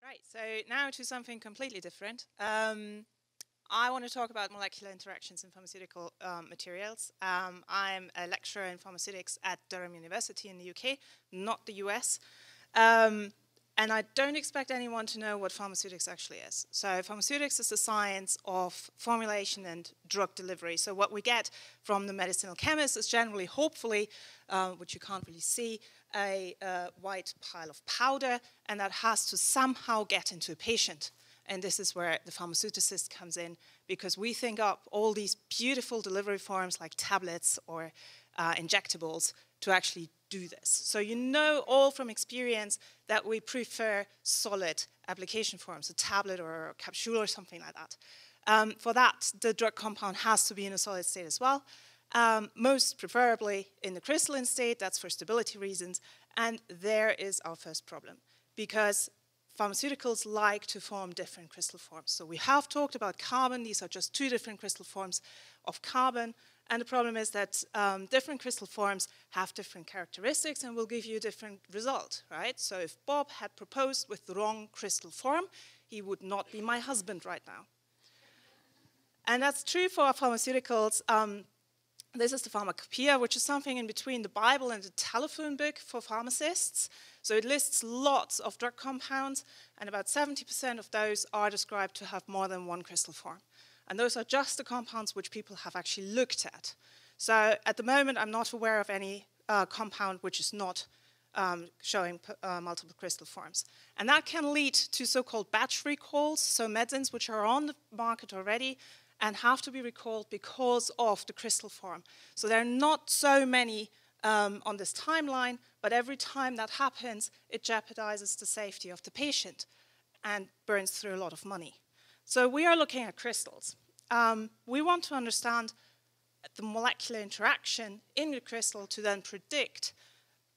Right, so now to something completely different. I want to talk about molecular interactions in pharmaceutical materials. I'm a lecturer in pharmaceutics at Durham University in the UK, not the US. And I don't expect anyone to know what pharmaceutics actually is. So pharmaceutics is the science of formulation and drug delivery. So what we get from the medicinal chemist is generally, hopefully, which you can't really see, a white pile of powder, and that has to somehow get into a patient. And this is where the pharmaceuticist comes in, because we think up all these beautiful delivery forms like tablets or injectables to actually do this. So you know all from experience that we prefer solid application forms, a tablet or a capsule or something like that. For that, the drug compound has to be in a solid state as well, most preferably in the crystalline state. That's for stability reasons. And there is our first problem, because pharmaceuticals like to form different crystal forms. So we have talked about carbon. These are just two different crystal forms of carbon. And the problem is that different crystal forms have different characteristics and will give you a different result, right? So if Bob had proposed with the wrong crystal form, he would not be my husband right now. And that's true for pharmaceuticals. This is the pharmacopoeia, which is something in between the Bible and the telephone book for pharmacists. So it lists lots of drug compounds, and about 70% of those are described to have more than one crystal form. And those are just the compounds which people have actually looked at. So at the moment, I'm not aware of any compound which is not showing multiple crystal forms. And that can lead to so-called batch recalls, so medicines which are on the market already and have to be recalled because of the crystal form. So there are not so many on this timeline, but every time that happens, it jeopardizes the safety of the patient and burns through a lot of money. So we are looking at crystals. We want to understand the molecular interaction in the crystal to then predict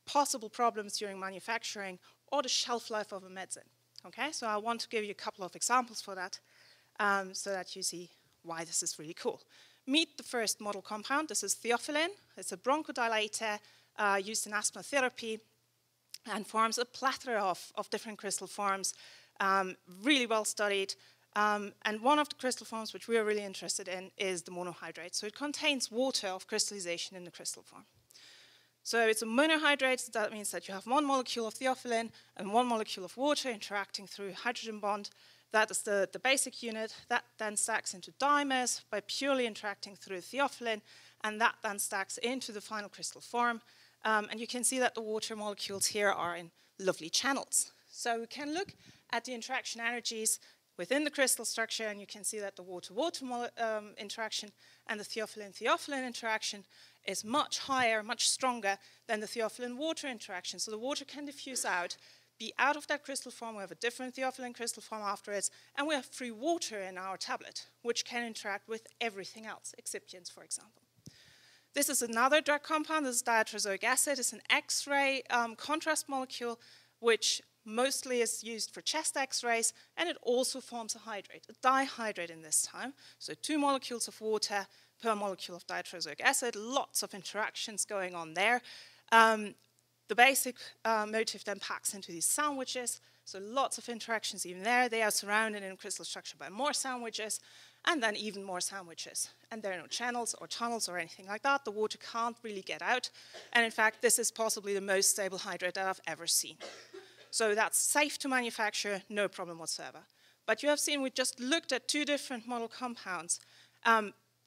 possible problems during manufacturing or the shelf life of a medicine. Okay, so I want to give you a couple of examples for that so that you see why this is really cool. Meet the first model compound. This is Theophylline. It's a bronchodilator used in asthma therapy and forms a plethora of different crystal forms, really well studied. And one of the crystal forms which we are really interested in is the monohydrate. So it contains water of crystallization in the crystal form. So it's a monohydrate. So that means that you have one molecule of theophylline and one molecule of water interacting through a hydrogen bond. That is the basic unit. That then stacks into dimers by purely interacting through theophylline, and that then stacks into the final crystal form. And you can see that the water molecules here are in lovely channels. So we can look at the interaction energies within the crystal structure, and you can see that the water-water interaction and the theophylline-theophylline interaction is much higher, much stronger than the theophylline-water interaction. So the water can diffuse out, be out of that crystal form. We have a different theophylline crystal form afterwards, and we have free water in our tablet, which can interact with everything else, excipients, for example. This is another drug compound. This is diatrozoic acid. It's an X-ray contrast molecule, which mostly is used for chest X-rays, and it also forms a hydrate, a dihydrate in this time. So 2 molecules of water per molecule of diatrozoic acid, lots of interactions going on there. The basic motif then packs into these sandwiches, so lots of interactions even there. They are surrounded in crystal structure by more sandwiches, and then even more sandwiches. And there are no channels or tunnels or anything like that. The water can't really get out. And in fact, this is possibly the most stable hydrate that I've ever seen. So that's safe to manufacture, no problem whatsoever. But you have seen we just looked at 2 different model compounds,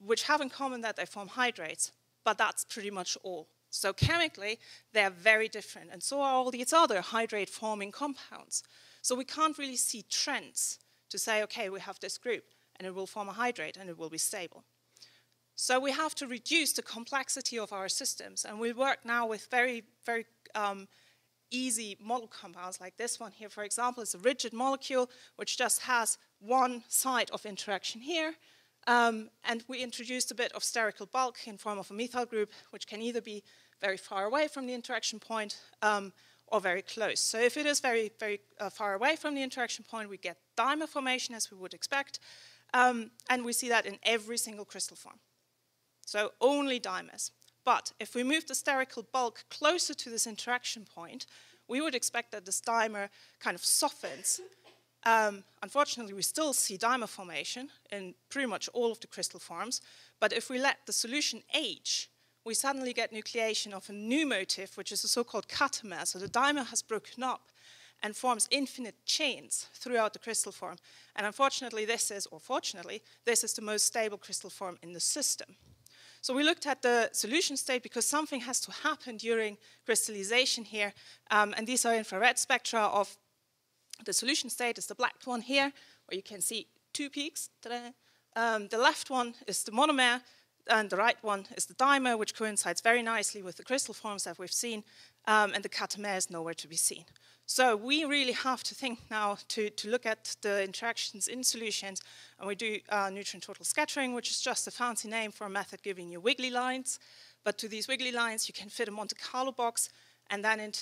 which have in common that they form hydrates, but that's pretty much all. So chemically, they're very different, and so are all these other hydrate-forming compounds. So we can't really see trends to say, okay, we have this group, and it will form a hydrate, and it will be stable. So we have to reduce the complexity of our systems, and we work now with very, very easy model compounds like this one here, for example. It's a rigid molecule, which just has one site of interaction here. And we introduced a bit of sterical bulk in form of a methyl group, which can either be very far away from the interaction point or very close. So if it is very, very far away from the interaction point, we get dimer formation, as we would expect. And we see that in every single crystal form. So only dimers. But if we move the sterical bulk closer to this interaction point, we would expect that this dimer kind of softens Unfortunately, we still see dimer formation in pretty much all of the crystal forms, but if we let the solution age, we suddenly get nucleation of a new motif, which is a so-called catamer. So the dimer has broken up and forms infinite chains throughout the crystal form. And unfortunately, this is, or fortunately, this is the most stable crystal form in the system. So we looked at the solution state because something has to happen during crystallization here. And these are infrared spectra of the solution state. Is the black one here, where you can see two peaks. The left one is the monomer, and the right one is the dimer, which coincides very nicely with the crystal forms that we've seen. And the catamer is nowhere to be seen. So we really have to think now to look at the interactions in solutions, and we do neutron total scattering, which is just a fancy name for a method giving you wiggly lines. But to these wiggly lines, you can fit a Monte Carlo box and then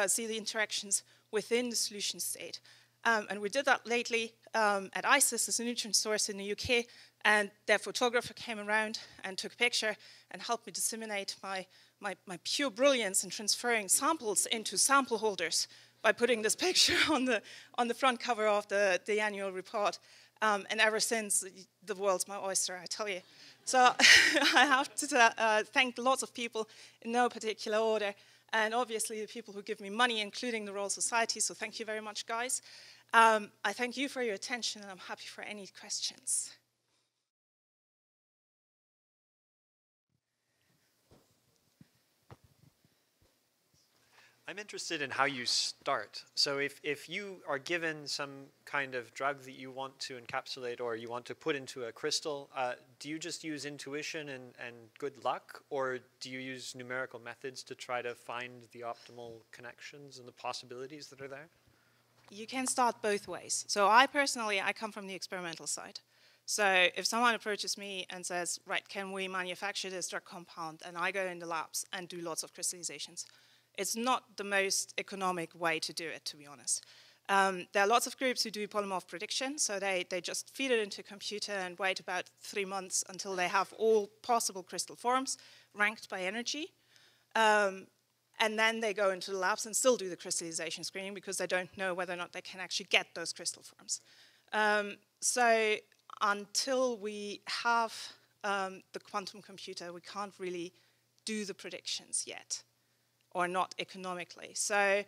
see the interactions within the solution state. And we did that lately at ICIS as a neutron source in the UK, and their photographer came around and took a picture and helped me disseminate my pure brilliance in transferring samples into sample holders by putting this picture on the front cover of the annual report. And ever since, the world's my oyster, I tell you. So I have to thank lots of people in no particular order, and obviously the people who give me money, including the Royal Society, so thank you very much, guys. I thank you for your attention, and I'm happy for any questions. I'm interested in how you start. So if you are given some kind of drug that you want to encapsulate or you want to put into a crystal, do you just use intuition and good luck, or do you use numerical methods to try to find the optimal connections and the possibilities that are there? You can start both ways. So I come from the experimental side. So if someone approaches me and says, right, can we manufacture this drug compound, and I go in the labs and do lots of crystallizations, it's not the most economic way to do it, to be honest. There are lots of groups who do polymorph prediction, so they just feed it into a computer and wait about 3 months until they have all possible crystal forms ranked by energy. And then they go into the labs and still do the crystallization screening because they don't know whether or not they can actually get those crystal forms. So until we have the quantum computer, we can't really do the predictions yet, or not economically. So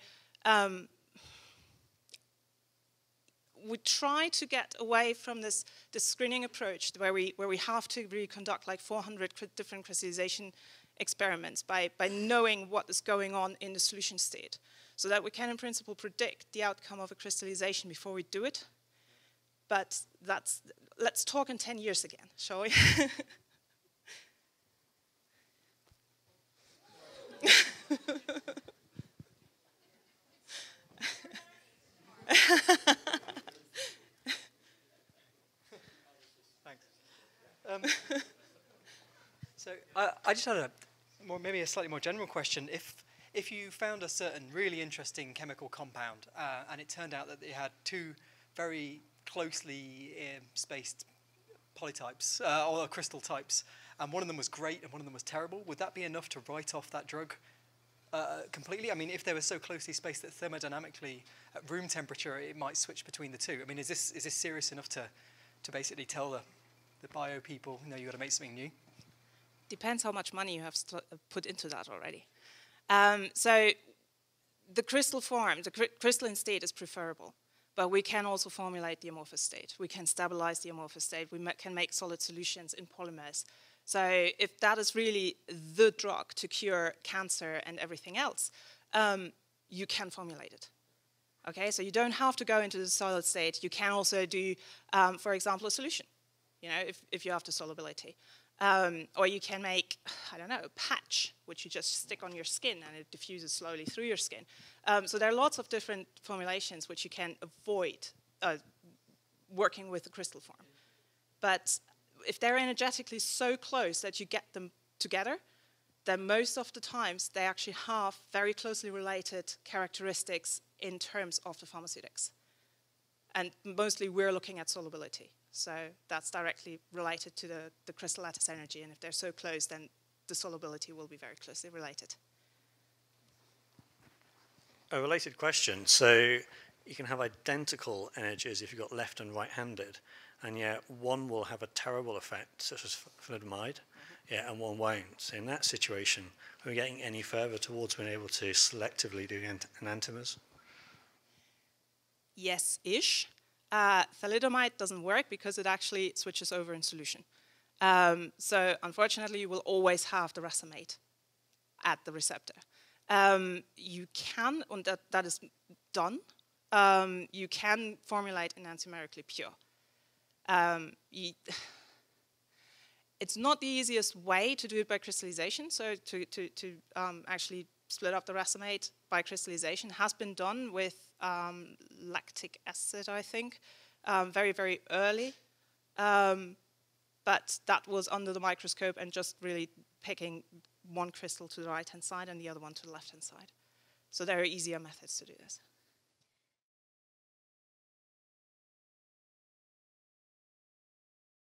we try to get away from this screening approach where we have to really conduct like 400 different crystallization experiments by knowing what is going on in the solution state, so that we can in principle predict the outcome of a crystallization before we do it. But let's talk in 10 years again, shall we? Thanks. So I just had maybe a slightly more general question. If you found a certain really interesting chemical compound and it turned out that it had two very closely spaced polytypes or crystal types, and one of them was great and one of them was terrible, would that be enough to write off that drug completely? I mean, if they were so closely spaced that thermodynamically at room temperature it might switch between the two. I mean, is this serious enough to basically tell the bio people, you know, you've got to make something new? Depends how much money you have put into that already. So the crystal form, the crystalline state is preferable, but we can also formulate the amorphous state. We can stabilize the amorphous state. We can make solid solutions in polymers. So if that is really the drug to cure cancer and everything else, you can formulate it. Okay, so you don't have to go into the solid state. You can also do, for example, a solution, you know, if you have the solubility. Or you can make, I don't know, a patch, which you just stick on your skin and it diffuses slowly through your skin. So there are lots of different formulations which you can avoid working with the crystal form. But if they're energetically so close that you get them together, then most of the times they actually have very closely related characteristics in terms of the pharmaceutics. And mostly we're looking at solubility. So that's directly related to the crystal lattice energy, and if they're so close, then the solubility will be very closely related. A related question. So you can have identical energies if you've got left and right-handed, and yet one will have a terrible effect, such as thalidomide, yeah, and one won't. So in that situation, are we getting any further towards being able to selectively do enantiomers? Yes-ish. Thalidomide doesn't work because it actually switches over in solution. So unfortunately, you will always have the racemate at the receptor. You can, and that is done, you can formulate enantiomerically pure. It's not the easiest way to do it by crystallization, so to actually split up the racemate by crystallization has been done with lactic acid, I think, very, very early. But that was under the microscope and just really picking one crystal to the right-hand side and the other one to the left-hand side. So there are easier methods to do this.